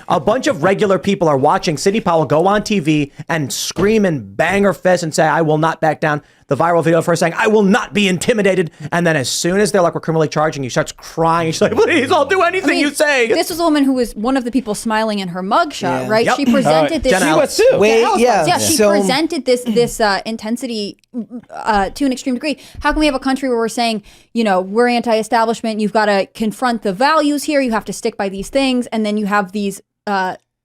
A bunch of regular people are watching Sidney Powell go on TV and scream and bang her fist and say, I will not back down. The viral video of her saying, I will not be intimidated. And then as soon as they're like, we're criminally charging, he starts crying. She's like, please, I'll do anything you say. This was a woman who was one of the people smiling in her mugshot, right? Yep. She presented this. She was too. She presented this intensity to an extreme degree. How can we have a country where we're saying, we're anti-establishment, you've got to confront the values here, you have to stick by these things, and then you have these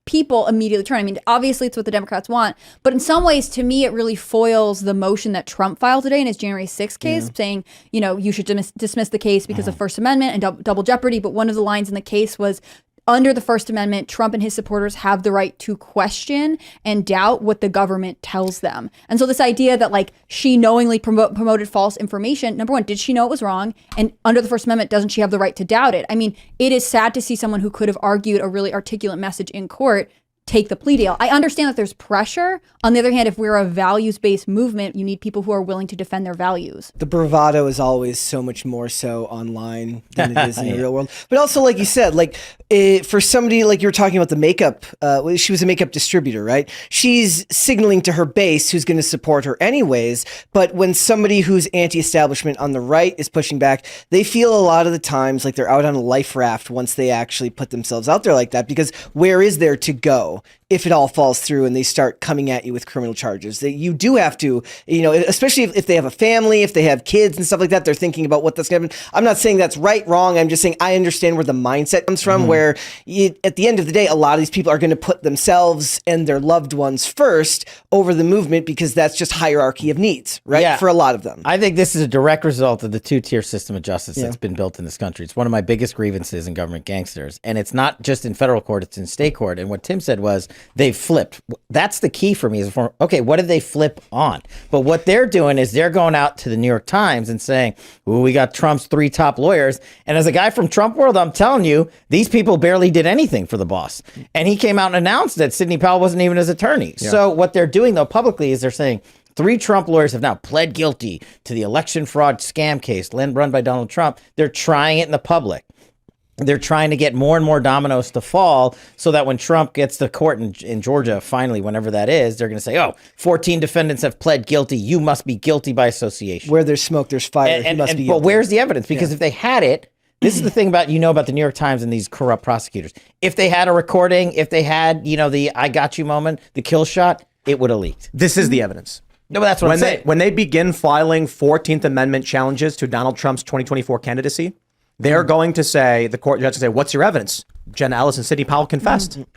people immediately turn. I mean, obviously it's what the Democrats want, but in some ways, to me, it really foils the motion that Trump filed today in his January 6th case, saying, you should dismiss the case because of First Amendment and double jeopardy. But one of the lines in the case was, under the First Amendment, Trump and his supporters have the right to question and doubt what the government tells them. And so this idea that she knowingly promoted false information, number one, did she know it was wrong? And under the First Amendment, doesn't she have the right to doubt it? I mean, it is sad to see someone who could have argued a really articulate message in court take the plea deal. I understand that there's pressure. On the other hand, if we're a values-based movement, you need people who are willing to defend their values. The bravado is always so much more so online than it is in the real world. But also, like you said, for somebody like you were talking about the makeup, she was a makeup distributor, right? She's signaling to her base who's going to support her anyways. But when somebody who's anti-establishment on the right is pushing back, they feel a lot of the times like they're out on a life raft once they actually put themselves out there like that, because where is there to go if it all falls through and they start coming at you with criminal charges? That you do have to, especially if they have a family, if they have kids and stuff like that, they're thinking about what that's going to happen. I'm not saying that's right, wrong. I'm just saying I understand where the mindset comes from, where at the end of the day, a lot of these people are going to put themselves and their loved ones first over the movement, because that's just hierarchy of needs, right? Yeah. For a lot of them. I think this is a direct result of the two-tier system of justice that's been built in this country. It's one of my biggest grievances in government gangsters. And it's not just in federal court, it's in state court. And what Tim said was they've flipped. That's the key for me. Okay, what did they flip on? But what they're doing is they're going out to the New York Times and saying, "Ooh, we got Trump's 3 top lawyers." And as a guy from Trump world, I'm telling you, these people barely did anything for the boss. And he came out and announced that Sidney Powell wasn't even his attorney. Yeah. So what they're doing, though, publicly is they're saying 3 Trump lawyers have now pled guilty to the election fraud scam case run by Donald Trump. They're trying it in the public. They're trying to get more and more dominoes to fall so that when Trump gets to court in Georgia, finally, whenever that is, they're going to say, 14 defendants have pled guilty. You must be guilty by association. Where there's smoke, there's fire. But where's the evidence? Because if they had it, this is the thing about the New York Times and these corrupt prosecutors. If they had a recording, if they had, the I got you moment, the kill shot, it would have leaked. This is the evidence. No, but that's what I'm saying. When they begin filing 14th Amendment challenges to Donald Trump's 2024 candidacy, they're going to say, the court judge will say, what's your evidence? Jenna Ellis and Sidney Powell confessed.